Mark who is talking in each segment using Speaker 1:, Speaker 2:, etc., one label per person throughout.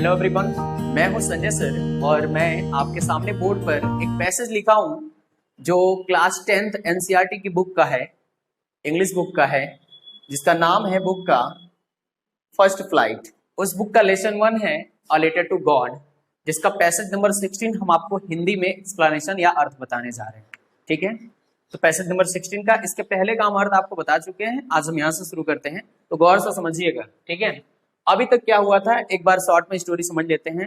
Speaker 1: Hello everyone, मैं हूं Sanjay sir और मैं आपके सामने बोर्ड पर एक पैसेज लिखा हूं जो क्लास 10th एनसीईआरटी की बुक का है, इंग्लिश बुक का है, जिसका नाम है बुक का फर्स्ट फ्लाइट। उस बुक का लेसन 1 है अ लेटर टू गॉड, जिसका पैसेज नंबर 16 हम आपको हिंदी में एक्सप्लेनेशन या अर्थ बताने जा रहे हैं। ठीक है, तो पैसेज नंबर 16 का इसके पहले का हम अर्थ आपको बता चुके हैं। आज हम यहाँ से शुरू करते हैं, तो गौर से समझिएगा। ठीक है, अभी तक क्या हुआ था एक बार शॉर्ट में स्टोरी समझ लेते हैं।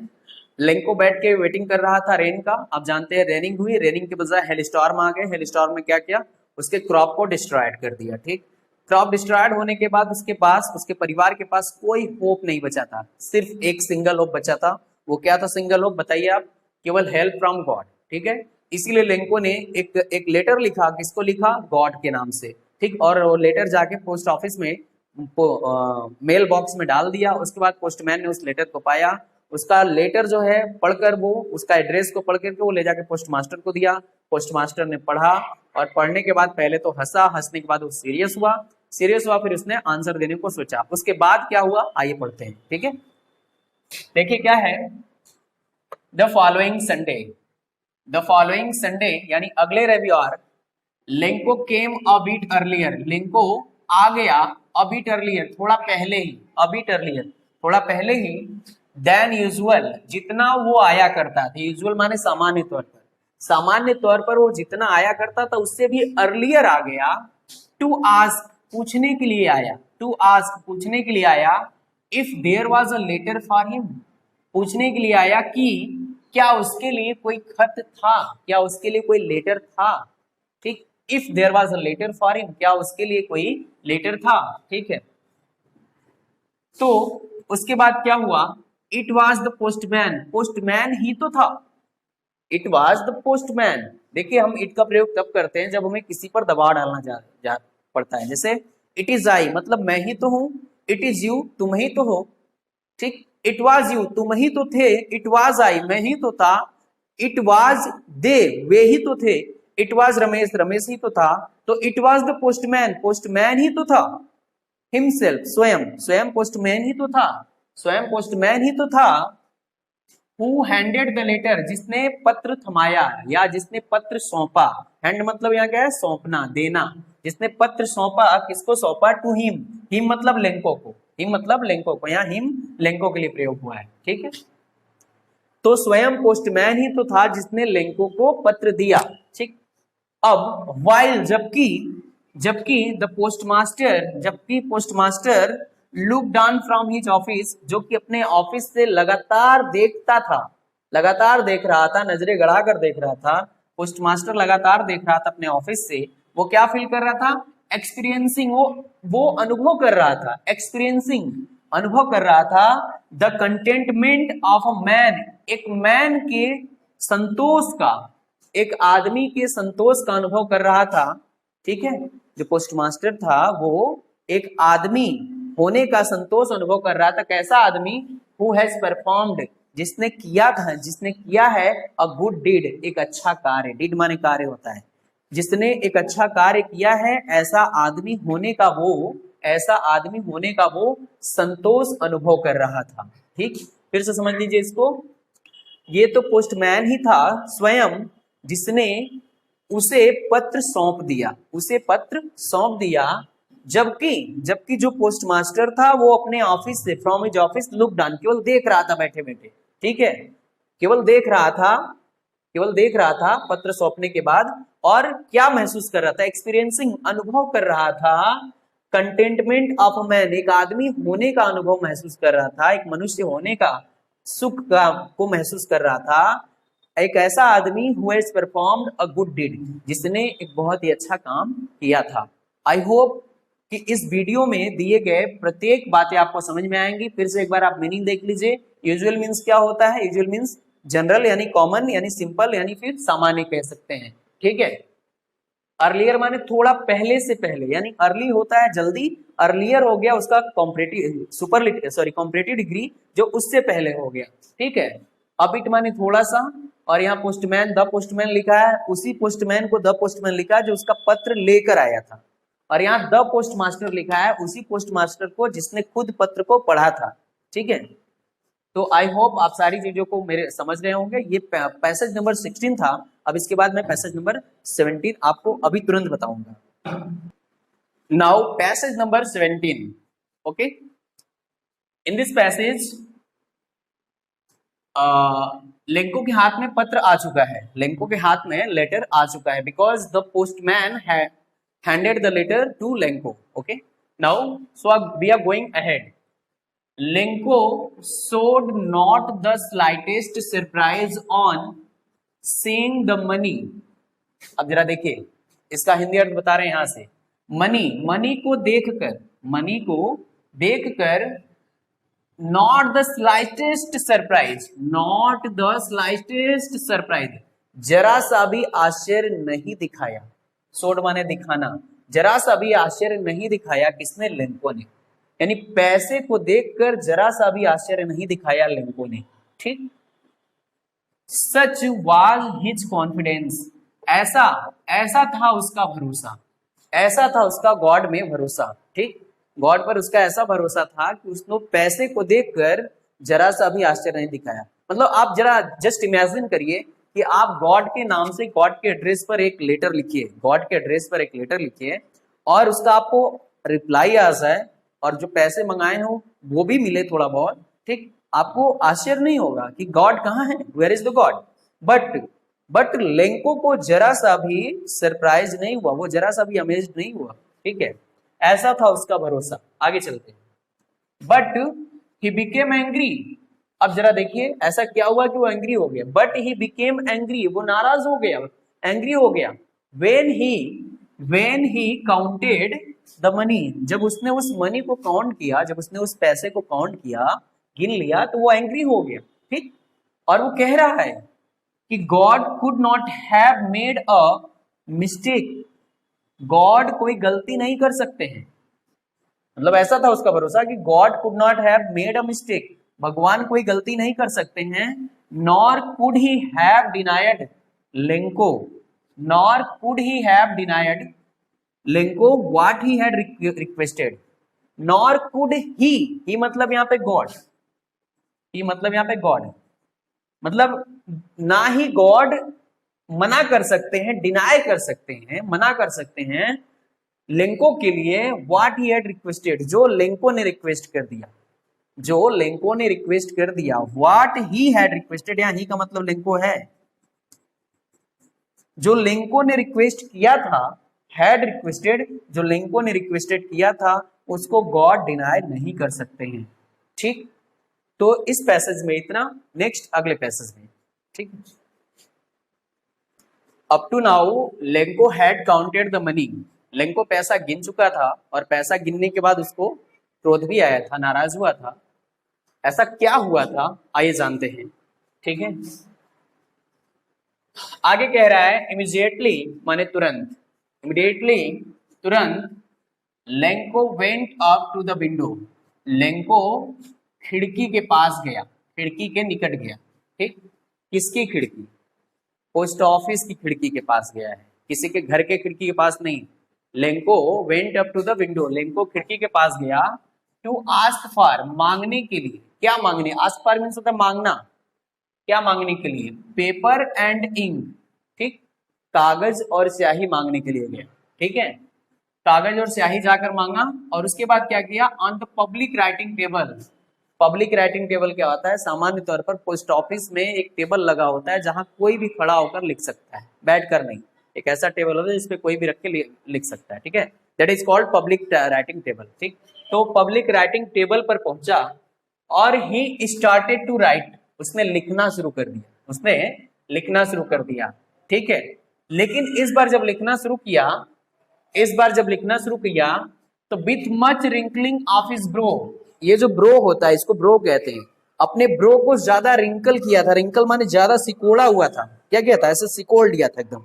Speaker 1: लेंको बैठ के वेटिंग कर रहा था रेन का। आप जानते हैं रेनिंग हुई, रेनिंग के बजाय हेलस्टॉर्म आ गए। हेलस्टॉर्म में क्या किया, उसके क्रॉप को डिस्ट्रॉयड कर दिया। ठीक, क्रॉप डिस्ट्रॉयड होने के बाद उसके पास, उसके परिवार के पास कोई होप नहीं बचा था, सिर्फ एक सिंगल होप बचा था। वो क्या था सिंगल होप, बताइए आप? केवल हेल्प फ्रॉम गॉड। ठीक है, इसीलिए लेंको ने एक लेटर लिखा। किसको लिखा? गॉड के नाम से। ठीक, और वो लेटर जाके पोस्ट ऑफिस में मेल बॉक्स में डाल दिया। उसके बाद पोस्टमैन ने उस लेटर को पाया। उसका लेटर जो है पढ़कर, वो उसका एड्रेस को पढ़ करके वो ले जाके पोस्ट मास्टर को दिया। पोस्ट मास्टर ने पढ़ा और पढ़ने के बाद पहले तो हंसा, हंसने के बाद वो सीरियस हुआ। फिर उसने आंसर देने को सोचा। उसके बाद क्या हुआ, आइए पढ़ते हैं। ठीक है, देखिए क्या है। द फॉलोइंग संडे यानी अगले रविवार, लेंको केम अ बीट अर्लियर। लेंको आ गया अ बीट अर्लियर, थोड़ा पहले ही, अ बीट अर्लियर, थोड़ा पहले ही, देन यूजुअल, जितना वो आया करता था। यूजुअल माने सामान्य तौर पर, सामान्य तौर पर वो जितना आया करता था उससे भी अर्लियर आ गया। टू आस्क, पूछने के लिए आया। टू आस्क, पूछने के लिए आया। If there was a letter for him, पूछने के लिए आया कि क्या उसके लिए कोई खत था, क्या उसके लिए कोई लेटर था। ठीक, if there was a letter for him, क्या उसके लिए कोई लेटर था। ठीक है, तो उसके बाद क्या हुआ, it was the postman, postman ही तो था। It was the postman. देखिए, हम इट का प्रयोग तब करते हैं जब हमें किसी पर दबाव डालना जा पड़ता है। जैसे इट इज आई, मतलब मैं ही तो हूं। इट इज यू, तुम ही तो हो। ठीक, इट वाज यू, तुम ही तो थे। इट वाज आई, मैं ही तो था। इट वाज दे, वे ही तो थे। इट वाज रमेश, रमेश ही तो था। तो it was the postman, postman ही तो था। हिमसेल्फ, स्वयं, स्वयं पोस्टमैन ही तो था, स्वयं पोस्टमैन ही तो था। हु हैंडेड द लेटर, जिसने पत्र थमाया या जिसने पत्र सौंपा। हैंड मतलब यहाँ क्या है, सौंपना, देना। जिसने पत्र सौंपा, किसको सौंपा? To him. हिम मतलब लेंको को, हिम मतलब लेंको को, यहाँ हिम लेंको के लिए प्रयोग हुआ है। ठीक है, तो स्वयं पोस्टमैन ही तो था जिसने लेंको को पत्र दिया। ठीक, अब वाइल, जबकि द पोस्टमास्टर, जबकि postmaster look down from his office, जो कि अपने ऑफिस से लगातार देखता था, लगातार देख रहा था, नजरें गड़ाकर देख रहा था। पोस्टमास्टर लगातार देख रहा था अपने ऑफिस से। वो क्या फील कर रहा था? एक्सपीरियंसिंग, वो अनुभव कर रहा था। एक्सपीरियंसिंग, अनुभव कर रहा था। The containment of a man, एक मैन के संतोष का, एक आदमी के संतोष का अनुभव कर रहा था। ठीक है, जो पोस्टमास्टर था वो एक आदमी होने का संतोष अनुभव कर रहा था। कैसा आदमी? हु हैज परफॉर्म्ड, जिसने किया था, जिसने किया है अ गुड डीड, एक अच्छा कार्य। डीड माने कार्य होता है। जिसने एक अच्छा कार्य किया है, ऐसा आदमी होने का वो, ऐसा आदमी होने का वो संतोष अनुभव कर रहा था। ठीक, फिर से समझ लीजिए इसको। ये तो पोस्टमैन ही था स्वयं जिसने उसे पत्र सौंप दिया, उसे पत्र सौंप दिया। जबकि जो पोस्टमास्टर था वो अपने ऑफिस से, from his office look down, केवल देख रहा था बैठे बैठे। ठीक है, केवल देख रहा था, केवल देख रहा था पत्र सौंपने के बाद। और क्या महसूस कर रहा था? एक्सपीरियंसिंग, अनुभव कर रहा था। कंटेंटमेंट ऑफ मैन, एक आदमी होने का अनुभव महसूस कर रहा था, एक मनुष्य होने का सुख का को महसूस कर रहा था। एक ऐसा आदमी who has performed a good deed, जिसने एक बहुत ही अच्छा काम किया था। आई होप कि इस वीडियो में दिए गए प्रत्येक बातें आपको समझ में आएंगी। फिर से एक बार आप मीनिंग देख लीजिए। यूजुअल मीन्स क्या होता है? यूजुअल मीन्स जनरल यानी कॉमन यानी सिंपल यानी फिर सामान्य कह सकते हैं। ठीक है, अर्लियर माने थोड़ा पहले से पहले, यानी अर्ली होता है जल्दी, अर्लियर हो गया उसका comparative, superlative, sorry comparative degree, जो उससे पहले हो गया। ठीक है, अब इट माने थोड़ा सा, और यहाँ पोस्टमैन, द पोस्टमैन लिखा है, उसी पोस्टमैन को द पोस्टमैन लिखा है जो उसका पत्र लेकर आया था। और यहाँ द पोस्टमास्टर लिखा है, उसी पोस्टमास्टर को जिसने खुद पत्र को पढ़ा था। ठीक है, तो आई होप आप सारी चीजों को मेरे समझ रहे होंगे। ये पैसेज नंबर 16 था। अब इसके बाद मैं पैसेज नंबर 17 आपको अभी तुरंत बताऊंगा। Now passage number 17, okay. In this passage Lanco के हाथ में पत्र आ चुका है, लेंको के हाथ में लेटर आ चुका है, because the postman handed the letter to Lencho, okay. Now so we are going ahead. Lencho showed not the slightest surprise on seeing the money। अब जरा देखिए, इसका हिंदी अर्थ बता रहे हैं यहां से। मनी को देखकर, मनी को देखकर not the slightest surprise, not the slightest surprise, जरा सा भी आश्चर्य नहीं दिखाया। सोड माने दिखाना, जरा सा भी आश्चर्य नहीं दिखाया किसने? लेंको ने। यानी पैसे को देखकर जरा सा भी आश्चर्य नहीं दिखाया लेंको ने, ठीक। सच वाज हिज कॉन्फिडेंस, ऐसा था उसका भरोसा, ऐसा था उसका गॉड में भरोसा, ठीक। गॉड पर उसका ऐसा भरोसा था कि उसने पैसे को देखकर जरा सा भी आश्चर्य नहीं दिखाया। मतलब आप जरा जस्ट इमेजिन करिए कि आप गॉड के नाम से, गॉड के एड्रेस पर एक लेटर लिखिए, गॉड के एड्रेस पर एक लेटर लिखिए और उसका आपको रिप्लाई आ जाए और जो पैसे मंगाए हो वो भी मिले थोड़ा बहुत, ठीक। आपको आश्चर्य नहीं होगा कि गॉड कहाँ है, where is the God. But Lencho को जरा सा भी सरप्राइज नहीं हुआ, वो जरा सा भी अमेज्ड नहीं हुआ, ठीक है। ऐसा था उसका भरोसा। आगे चलते हैं। But he became angry. अब जरा देखिए ऐसा क्या हुआ कि वो एंग्री हो गया। बट ही बिकेम एंग्री, वो नाराज हो गया, एंग्री हो गया। When he counted the money, जब उसने उस मनी को काउंट किया, जब उसने उस पैसे को काउंट किया, गिन लिया, तो वो एंग्री हो गया, ठीक। और वो कह रहा है कि God could not have made a mistake, God कोई गलती नहीं कर सकते हैं। मतलब ऐसा था उसका भरोसा कि God could not have made a mistake, भगवान कोई गलती नहीं कर सकते हैं। Nor could he have denied Lanco, nor could he have denied Lanco what he had requested. Nor could he मतलब यहां पे गॉड, ही मतलब यहां पे गॉड, मतलब ना ही गॉड मना कर सकते हैं, डिनाई कर सकते हैं, मना कर सकते हैं लेंको के लिए व्हाट ही हैड रिक्वेस्टेड, जो लेंको ने रिक्वेस्ट कर दिया, जो लेंको ने रिक्वेस्ट कर दिया। व्हाट ही हैड रिक्वेस्टेड, यहां ही का मतलब लेंको है, जो लेंको ने रिक्वेस्ट किया था, हैड रिक्वेस्टेड, जो लेंको ने रिक्वेस्टेड किया था उसको गॉड डिनाई नहीं कर सकते हैं, ठीक। तो इस पैसेज में इतना, नेक्स्ट अगले पैसेज में, ठीक। Up to now Lencho had counted the money, Lencho पैसा गिन चुका था और पैसा गिनने के बाद उसको क्रोध भी आया था, नाराज हुआ था। ऐसा क्या हुआ था आइए जानते हैं, ठीक है। आगे कह रहा है इमीडिएटली माने तुरंत, इमीडिएटली तुरंत Lencho went up to the window, Lencho खिड़की के पास गया, खिड़की के निकट गया, ठीक। किसकी खिड़की? पोस्ट ऑफिस की खिड़की के पास गया है, किसी के घर के खिड़की के पास नहीं। Lencho went up to the window, Lencho खिड़की के पास गया टू आस्क फॉर, मांगने के लिए। क्या मांगने? आस्क फॉर मीन्स होता है मांगना। क्या मांगने के लिए? पेपर एंड इंक, ठीक। कागज और स्याही मांगने के लिए गया, ठीक है। कागज और स्याही जाकर मांगा और उसके बाद क्या किया? On the public writing table. Public writing table क्या होता है? सामान्य तौर पर पोस्ट ऑफिस में एक टेबल लगा होता है जहां कोई भी खड़ा होकर लिख सकता है, बैठकर नहीं। एक ऐसा टेबल होता है जिसपे कोई भी रख के लिख सकता है, ठीक है। That is called public writing table, ठीक। तो पब्लिक राइटिंग टेबल पर पहुंचा और ही स्टार्टेड टू राइट, उसने लिखना शुरू कर दिया, उसने लिखना शुरू कर दिया, ठीक है। लेकिन इस बार जब लिखना शुरू किया, इस बार जब लिखना शुरू किया तो with much wrinkling of his bro, ये जो ब्रो होता है इसको ब्रो कहते हैं, अपने ब्रो को ज्यादा रिंकल किया था। रिंकल माने ज्यादा सिकोड़ा हुआ था, क्या किया था? ऐसे सिकोड़ लिया था एकदम,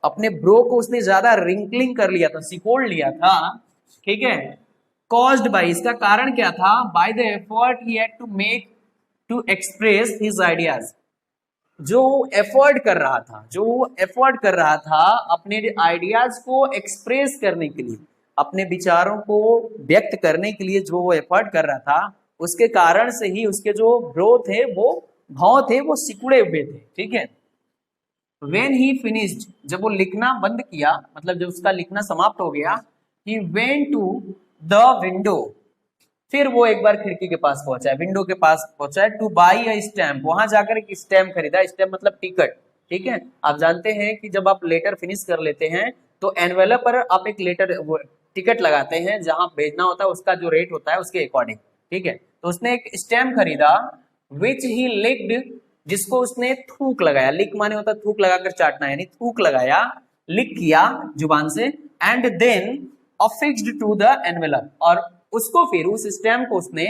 Speaker 1: अपने ब्रो को उसने ज्यादा रिंकलिंग कर लिया था, सिकोड़ लिया था, ठीक है। कॉज्ड बाय, इसका कारण क्या था? By the effort he had to make to express his ideas, जो एफर्ट कर रहा था, जो एफर्ट कर रहा था अपने आइडियाज को एक्सप्रेस करने के लिए, अपने विचारों को व्यक्त करने के लिए जो वो एफर्ट कर रहा था, उसके कारण से ही उसके जो ब्रो थे, वो भाव थे, वो सिकुड़े हुए थे, ठीक है। When he finished, जब वो लिखना बंद किया, मतलब जब उसका लिखना समाप्त हो गया, he went to the window, फिर वो एक बार खिड़की के पास पहुंचा है, विंडो के पास पहुंचा है, टू बाई अ स्टैम्प, वहां जाकर एक स्टैम्प खरीदा। स्टैम्प मतलब टिकट, ठीक है। आप जानते हैं कि जब आप लेटर फिनिश कर लेते हैं तो एनवेलप पर आप एक लेटर टिकट लगाते हैं, जहां भेजना होता है उसका जो रेट होता है उसके अकॉर्डिंग, ठीक है। तो उसने एक स्टैम्प खरीदा, विच ही लिक्ड, जिसको उसने थूक लगाया। लिक माने होता है थूक लगाकर चाटना, यानी थूक लगाया, लिक किया जुबान से, and then affixed to the envelope, और उसको फिर उस स्टैम्प को उसने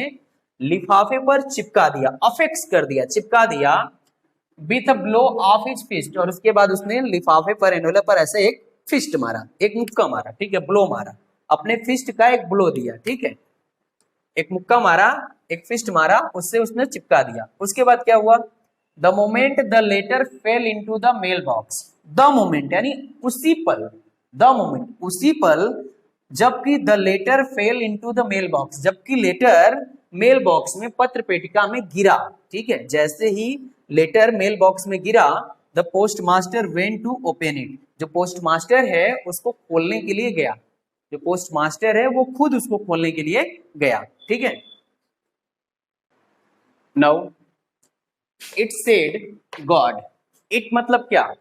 Speaker 1: लिफाफे पर चिपका दिया, अफिक्स कर दिया, चिपका दिया, with a blow of his fist, और उसके बाद उसने लिफाफे पर, एनवेलप पर ऐसे एक फिस्ट मारा, एक मुक्का मारा, ठीक है, ब्लो मारा, अपने फिस्ट का एक ब्लो दिया, ठीक है, एक मुक्का मारा, एक फिस्ट मारा, उससे उसने चिपका दिया। उसके बाद क्या हुआ, the moment the letter fell into the mailbox, the moment यानी उसी पल, द मोमेंट उसी पल, जबकि the letter fell into the mailbox, जबकि लेटर मेल बॉक्स में, पत्र पेटिका में गिरा, ठीक है। जैसे ही लेटर मेल बॉक्स में गिरा, the postmaster went to open it, जो पोस्ट मास्टर है उसको खोलने के लिए गया, जो पोस्ट मास्टर है वो खुद उसको खोलने के लिए गया, ठीक है। Now it said God, it मतलब क्या,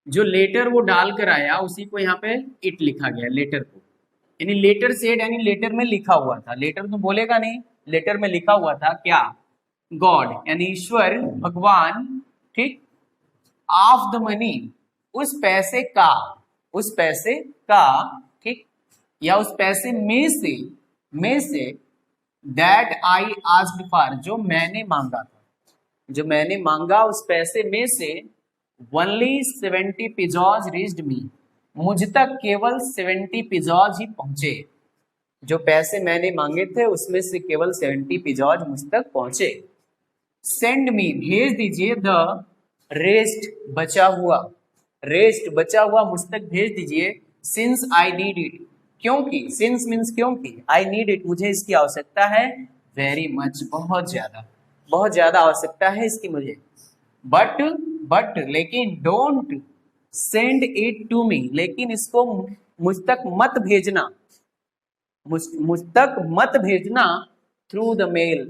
Speaker 1: जो लेटर वो डालकर आया उसी को यहाँ पे इट लिखा गया, लेटर को, यानी लेटर सेड यानी लेटर में लिखा हुआ था, लेटर तो बोलेगा नहीं, लेटर में लिखा हुआ था क्या, गॉड यानी ईश्वर, भगवान, ठीक, ऑफ द मनी, उस पैसे का, उस पैसे का, ठीक, या उस पैसे में say that I asked for, जो मैंने मांगा था, जो मैंने मांगा उस पैसे में से, ओनली 70 पिजॉज रीच्ड मी, मुझ तक केवल 70 पिजॉज ही पहुंचे, जो पैसे मैंने मांगे थे उसमें से केवल 70 पिजॉज मुझ तक पहुंचे। सेंड मी, भेज दीजिए, द रेस्ट, बचा हुआ, रेस्ट बचा हुआ मुझ तक भेज दीजिए, सिंस आई नीड इट, क्योंकि, सिंस मीन्स क्योंकि, आई नीड इट मुझे इसकी आवश्यकता है, वेरी मच बहुत ज्यादा आवश्यकता है इसकी मुझे, बट लेकिन, don't send it to me, लेकिन इसको मुझ तक मत भेजना, मुझ तक मत भेजना, थ्रू द मेल,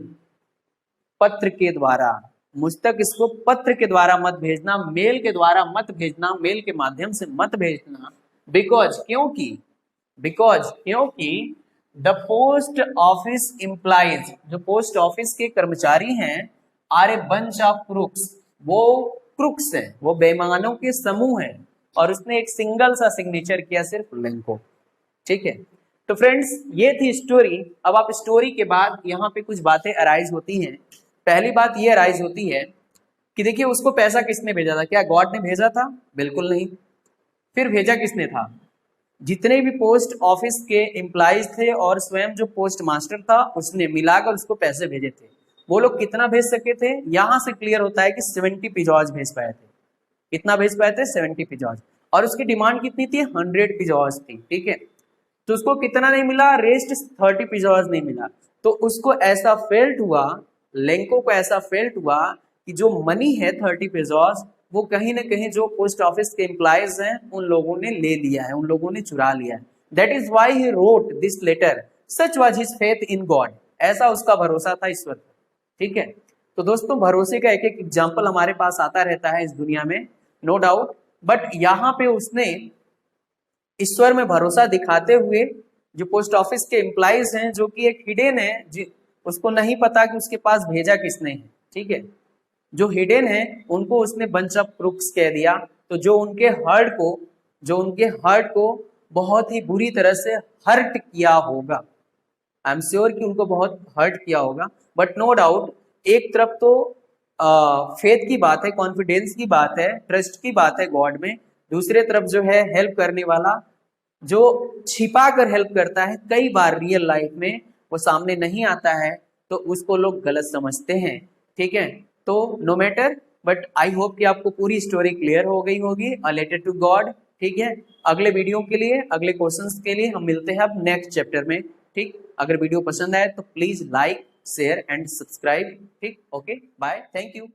Speaker 1: पत्र के द्वारा, मुझ तक इसको पत्र के द्वारा मत भेजना, मेल के द्वारा मत भेजना, मेल के माध्यम से मत भेजना, बिकॉज क्योंकि द पोस्ट ऑफिस इम्प्लाइज, जो पोस्ट ऑफिस के कर्मचारी हैं, are a bunch of crooks, वो क्रुक्स हैं, वो बेईमानों के समूह हैं, और उसने एक सिंगल सा सिग्नेचर किया सिर्फ लिंको, ठीक है। तो फ्रेंड्स ये थी स्टोरी। अब आप स्टोरी के बाद यहाँ पे कुछ बातें अराइज होती हैं। पहली बात ये अराइज होती है कि देखिए उसको पैसा किसने भेजा था, क्या गॉड ने भेजा था, बिल्कुल नहीं। फिर भेजा किसने था, जितने भी पोस्ट ऑफिस के एम्प्लॉइज थे और स्वयं जो पोस्ट मास्टर था उसने मिलाकर उसको पैसे भेजे थे। वो लोग कितना भेज सके थे, यहां से क्लियर होता है कि 70 पिजॉज भेज पाए थे। कितना भेज पाए थे, 70 पिजॉज, और उसकी डिमांड कितनी थी, 100 पिजॉज थी, ठीक है। तो उसको कितना नहीं मिला, रेस्ट 30 पिजॉज नहीं मिला। तो उसको ऐसा फेल्ट हुआ, लेंको को ऐसा फेल्ट हुआ कि जो मनी है 30 पिजॉज, वो कहीं ना कहीं जो पोस्ट ऑफिस के एम्प्लॉइज हैं उन लोगों ने ले लिया है, उन लोगों ने चुरा लिया है। That is why he wrote this letter, such was his faith in God, ऐसा उसका भरोसा था ईश्वर पर, ठीक है। तो दोस्तों भरोसे का एक एक एग्जाम्पल हमारे पास आता रहता है इस दुनिया में, नो डाउट, बट यहाँ पे उसने ईश्वर में भरोसा दिखाते हुए, जो पोस्ट ऑफिस के एम्प्लॉइज हैं, जो कि एक हिडन है, उसको नहीं पता कि उसके पास भेजा किसने है, ठीक है, जो हिडन है उनको उसने बंच ऑफ क्रुक्स कह दिया। तो जो उनके हर्ट को बहुत ही बुरी तरह से हर्ट किया होगा, आई एम श्योर कि उनको बहुत हर्ट किया होगा, बट नो डाउट एक तरफ तो फेथ की बात है, कॉन्फिडेंस की बात है, ट्रस्ट की बात है गॉड में, दूसरे तरफ जो है हेल्प करने वाला, जो छिपा कर हेल्प करता है, कई बार रियल लाइफ में वो सामने नहीं आता है, तो उसको लोग गलत समझते हैं, ठीक है। तो no matter, but I hope कि आपको पूरी स्टोरी क्लियर हो गई होगी रिलेटेड टू गॉड, ठीक है। अगले वीडियो के लिए, अगले क्वेश्चंस के लिए हम मिलते हैं अब नेक्स्ट चैप्टर में, ठीक। अगर वीडियो पसंद आए तो please like, share and subscribe. ठीक, ओके, बाय, थैंक यू।